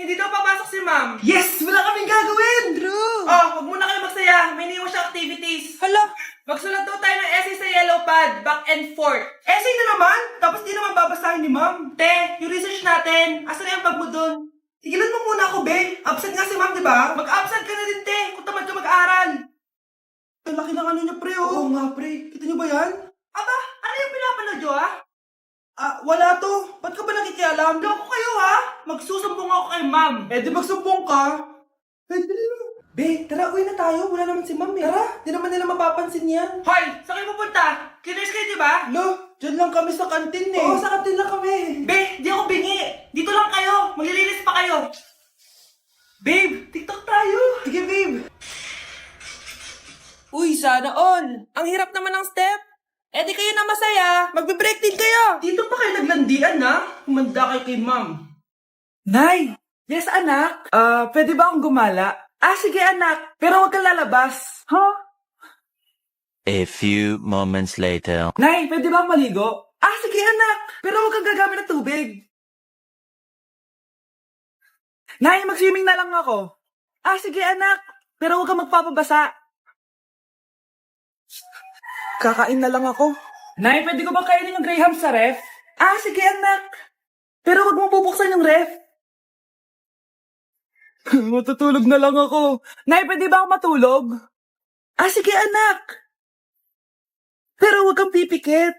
Hindi daw papasok si ma'am. Yes! Wala kaming gagawin! True! Oh, huwag muna kayo magsaya. May iniwan siya activities. Hala! Magsulat daw tayo ng essay sa yellow pad, back and forth. Essay na naman! Tapos di naman babasahin ni ma'am. Te, yung research natin, asan na yung bag mo dun? Tigilan mo muna ako, be. Absent nga si ma'am, di ba? Mag-absent ka na din, te, kung tamad ka mag-aral. Ang laki ng ano niya, pre, oh. Oo nga, pre. Kita niyo ba yan? Aba, ano yung pinapanood nyo, ha? Wala to. Ba't ka ba nakikialam? Loko kayo, ha? Magsusumbong ako kay ma'am. Eh, di magsumbong ka. Eh, dali na. Be, tara, uwi na tayo. Wala naman si ma'am, eh. Tara, di naman nila mapapansin yan. Hoy, saan kayo pupunta? Cleaners kayo, di ba? Lo, dyan lang kami sa kantin, eh. Oo, sa kantin lang kami. Be, di ako bingi. Dito lang kayo. Maglilinis pa kayo. Babe, TikTok tayo. Sige, babe. Uy, sana all. Ang hirap naman ng step. Eh di kayo na masaya. Magbe-break din kayo. Dito pa kayo naglandian, na? Humanda kayo kay ma'am. Nay! Yes, anak? Pwede ba akong gumala? Sige, anak. Pero huwag kang lalabas. Huh? A few moments later. Nay, pwede ba akong maligo? Sige, anak. Pero huwag kang gagamit ng tubig. Nay, mag-swimming na lang ako. Sige, anak. Pero huwag kang magpapabasa. Kakain na lang ako. Nay, pwede ko ba kainin yung Graham sa ref? Sige, anak. Pero huwag mo bubuksan yung ref. Matutulog na lang ako. Nay, pwede ba ako matulog? Sige, anak. Pero huwag kang pipikit.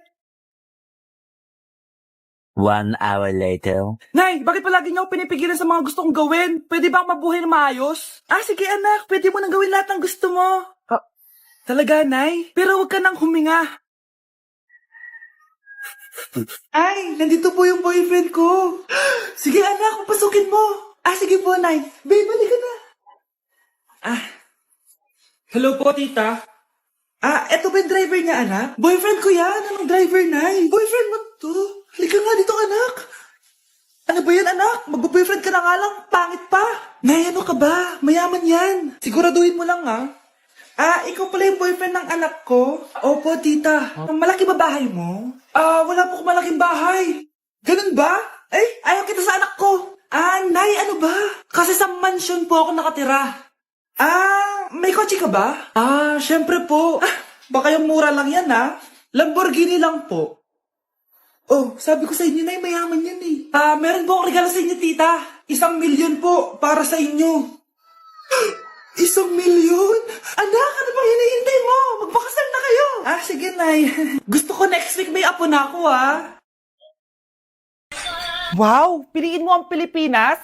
1 hour later. Nay, bakit palagi niyo ako pinipigilan sa mga gusto kong gawin? Pwede ba akong mabuhay na maayos? Sige, anak. Pwede mo nang gawin lahat ng gusto mo. Talaga, Nay? Pero huwag ka nang huminga. Ay, nandito po yung boyfriend ko. Sige, anak. Pasukin mo. Sige po, Nay. Babe, balik ka na. Hello po, tita. Eto ba yung driver niya, anak? Boyfriend ko yan. Anong driver, Nay? Boyfriend mo to? Halika nga dito, anak. Ano ba yan, anak? Mag-boyfriend ka na nga lang. Pangit pa. Nay, ano ka ba? Mayaman yan. Siguraduhin mo lang, ha? Ikaw pala yung boyfriend ng anak ko? Opo, tita. Malaki ba bahay mo? Wala po malaking bahay. Ganun ba? Ayaw kita sa anak ko. Nay, ano ba? Kasi sa mansion po ako nakatira. May kotse ka ba? Syempre po. Baka yung mura lang yan, ha? Lamborghini lang po. Oh, sabi ko sa inyo, Nay, mayaman yan, eh. Meron po akong regalo sa inyo, tita. 1,000,000 po para sa inyo. 1,000,000? Anak, ano bang hinihintay mo? Magpakasal na kayo. Sige, Nay. Gusto ko next week may apo na ako, Wow! Piliin mo ang Pilipinas?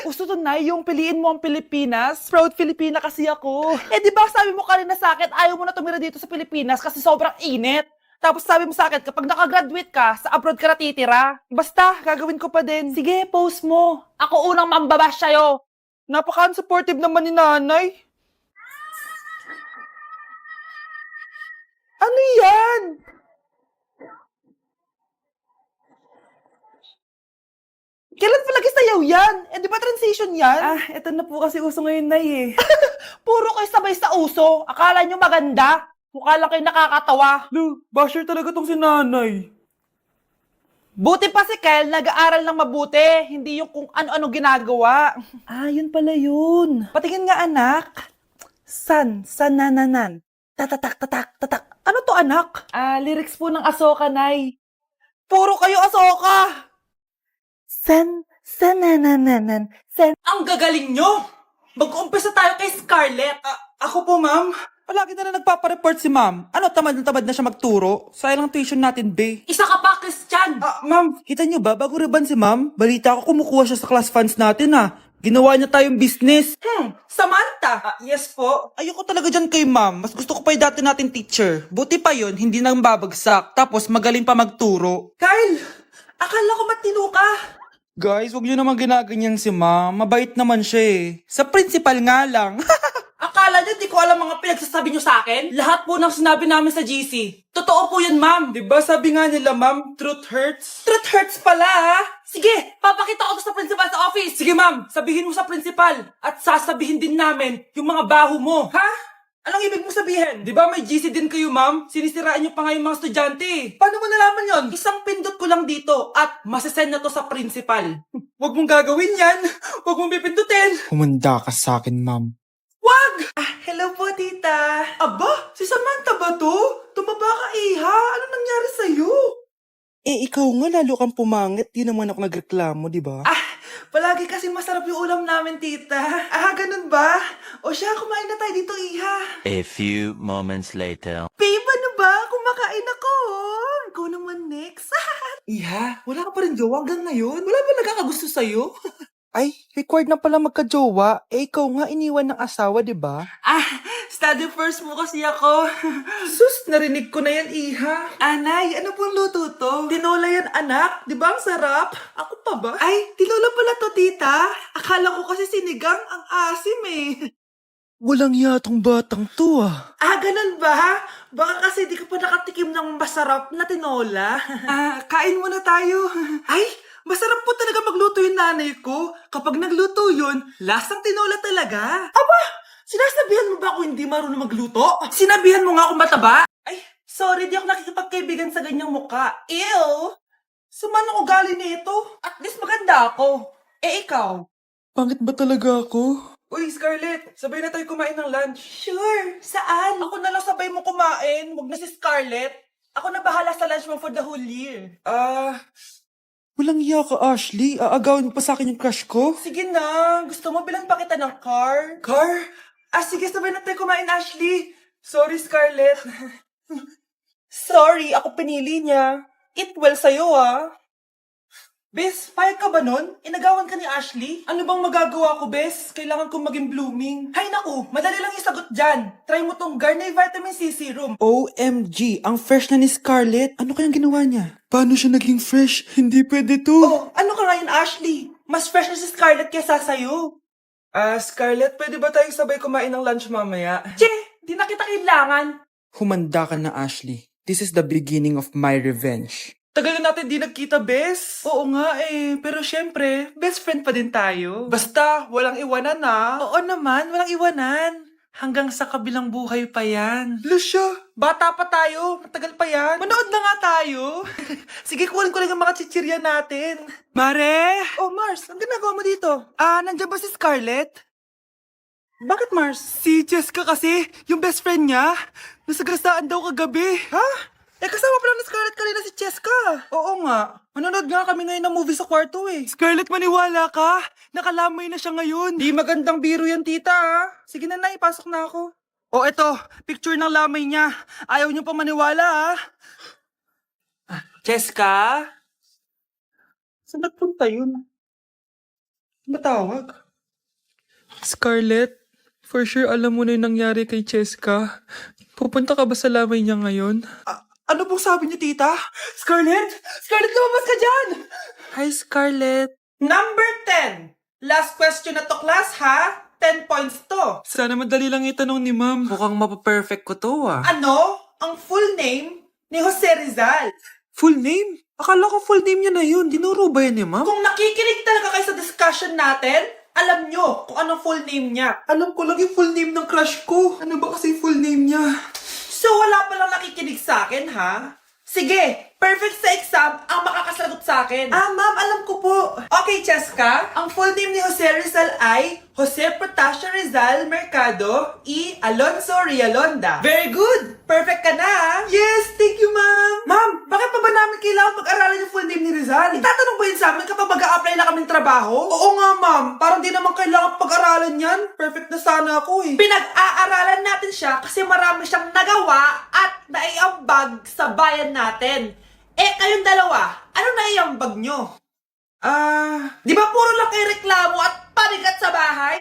Gusto to, Nay, yung piliin mo ang Pilipinas. Proud Filipina kasi ako. Di ba sabi mo kanina sa akin, ayaw mo na tumira dito sa Pilipinas kasi sobrang init. Tapos sabi mo sa akin, kapag nakagraduate ka, sa abroad ka na titira. Basta, gagawin ko pa din. Sige, post mo. Ako unang mambabash sa'yo. Napaka-supportive naman ni nanay. Ano yan? Kailan pa lagi sayaw yan? Di ba transition yan? Eto na po kasi uso ngayon, Nay, eh. Puro kayo sabay sa uso. Akala nyo maganda. Mukha lang kayo nakakatawa. Lu, basher talaga tong si nanay. Buti pa si Kel, nag-aaral ng mabuti. Hindi yung kung ano-ano ginagawa. Yun pala yun. Patingin nga, anak. Sanananan. Tatatak, tatak, tatak. Ano to, anak? Lyrics po ng Asoka, Nay. Puro kayo Asoka. Sanananan. Ang gagaling nyo! Mag-umpisa tayo kay Scarlett. Ako po, ma'am. Palagi na nagpapareport si ma'am. Ano, tamad na siya magturo? Sayang tuition natin, be. Isa ka pa, Christian! Ma'am, kita niyo ba, bago riban si ma'am, balita ko kumukuha siya sa class funds natin, Ginawa niya tayong business. Samantha! Yes po. Ayoko talaga dyan kay ma'am. Mas gusto ko pa yung dati natin teacher. Buti pa yun, hindi nang babagsak. Tapos magaling pa magturo. Kyle! Akala ko matino ka. Guys, wag niyo naman ginaganyan si ma'am. Mabait naman siya, eh. Sa principal nga lang. Akala niyo di ko alam mga pinagsasabi niyo sa akin? Lahat po ng sinabi namin sa GC. Totoo po yan, ma'am. Diba sabi nga nila, ma'am, truth hurts? Truth hurts pala, ha? Sige, papakita ko to sa principal sa office. Sige, ma'am, sabihin mo sa principal. At sasabihin din namin yung mga baho mo. Ha? Anong ibig mo sabihin? Di ba may GC din kayo, ma'am? Sinisiraan niyo pa nga yung mga estudyante. Paano mo nalaman yon? Isang pindot ko lang dito at masasend na to sa principal. Huwag mong gagawin yan. Huwag mong pipindutin. Humanda ka sa akin, ma'am. Wag! Hello po, tita. Aba, si Samantha ba to? Tumaba ka, iha. Ano nangyari sa'yo? Ikaw nga lalo kang pumangit. Di naman ako nagreklamo, di ba? Palagi kasi masarap yung ulam namin, tita. Ganun ba? O siya, kumain na tayo dito, iha. A few moments later. Babe, ano ba? Kumakain ako. Ikaw naman next. Iha, wala ka pa rin jowa hanggang ngayon? Wala ba nagkakagusto sa'yo? Ay, required na pala magka-jowa. Ikaw nga iniwan ng asawa, di ba? Study first mo kasi ako. Sus, narinig ko na yan, iha. Anay, ano pong luto to? Tinola yan, anak. Di ba ang sarap? Ako pa ba? Ay, tinola pala to, tita. Akala ko kasi sinigang ang asim eh. Walang yatong batang to Ganun ba? Baka kasi di ka pa nakatikim ng masarap na tinola. Kain muna tayo. Ay, masarap po talaga magluto yung nanay ko. Kapag nagluto yun, lasang tinola talaga. Aba, sinasabihan mo ba ako hindi marunong magluto? Sinabihan mo nga ako mataba? Ay, sorry, di ako nakikipagkaibigan sa ganyang muka. Ew! Sumanong ugali nito. At least maganda ako. Ikaw? Pangit ba talaga ako? Uy, Scarlett, sabay na tayo kumain ng lunch. Sure, saan? Ako na lang sabay mo kumain, wag na si Scarlett. Ako na bahala sa lunch mo for the whole year. Walang iya ka, Ashley. Aagawin mo pa sa akin yung crush ko? Sige na, gusto mo bilan pa kita ng car? Car? Sige, sabay na tayo kumain, Ashley. Sorry, Scarlett. Sorry, ako pinili niya. Eat well sa'yo, Bes, payag ka ba nun? Inagawan ka ni Ashley? Ano bang magagawa ko, Bes? Kailangan kong maging blooming. Hay naku, madali lang isagot dyan. Try mo tong Garnier Vitamin C Serum. OMG, ang fresh na ni Scarlett. Ano kayang ginawa niya? Paano siya naging fresh? Hindi pwede to. Oh, ano ka ngayon, Ashley? Mas fresh na si Scarlett kesa sa'yo. Scarlett, pwede ba tayong sabay kumain ng lunch mamaya? Che, di na kita kailangan. Humanda ka na, Ashley. This is the beginning of my revenge. Tagal na natin di nagkita, Bes. Oo nga pero syempre, best friend pa din tayo. Basta, walang iwanan Oo naman, walang iwanan. Hanggang sa kabilang buhay pa yan. Lucia! Bata pa tayo, matagal pa yan. Manood na nga tayo. Sige, kunin ko lang ang mga chichirya natin. Mare! Oh, Mars, ang ginagawa mo dito? Nandiyan ba si Scarlett? Bakit, Mars? Si Jessica kasi, yung best friend niya, nasa grasaan daw kagabi. Ha? Kasama pala ni Scarlett kanina si Cheska. Oo nga. Manonood nga kami ngayon ng movie sa kwarto Scarlett, maniwala ka. Nakalamay na siya ngayon. Di magandang biro yan, tita Sige na, ipasok na ako. Eto, picture ng lamay niya. Ayaw niyo pa maniwala Cheska? Saan nagpunta yun? Matawag? Scarlett, for sure alam mo na yung nangyari kay Cheska. Pupunta ka ba sa lamay niya ngayon? Ano pong sabi niya, tita? Scarlett? Scarlett, lumabas ka dyan! Hi, Scarlett. Number 10. Last question na to, class, ha? 10 points to. Sana madali lang itanong ni ma'am. Mukhang mapaperfect ko to Ano? Ang full name ni Jose Rizal. Full name? Akala ko full name niya na yun. Dinuro ba yan ni ma'am? Kung nakikinig talaga kayo sa discussion natin, alam nyo kung anong full name niya. Alam ko lang yung full name ng crush ko. Ano ba kasi full name niya? So, wala palang nakikinig sa akin, ha? Sige, perfect sa exam ang makakasagot sa akin. Ma'am, alam ko po. Okay, Cheska, ang full name ni Jose Rizal ay Jose Protasio Rizal Mercado E. Alonso Rialonda. Very good! Perfect ka na, Yes, thank you, ma'am. Ma'am, bakit pa ba namin kailangan pag-aralan yung full name ni Rizal? Itatanong ba yun sa amin kapag mag-a-apply na kaming trabaho? Oo nga, ma'am. Parang di naman kailangan pag-aralan yan. Perfect na sana ako Pinag-aaralan natin siya kasi marami siyang nagawa at naiambag sa bayan natin. Kayong dalawa, ano naiambag nyo? Di ba puro lang kayo reklamo at panigat sa bahay?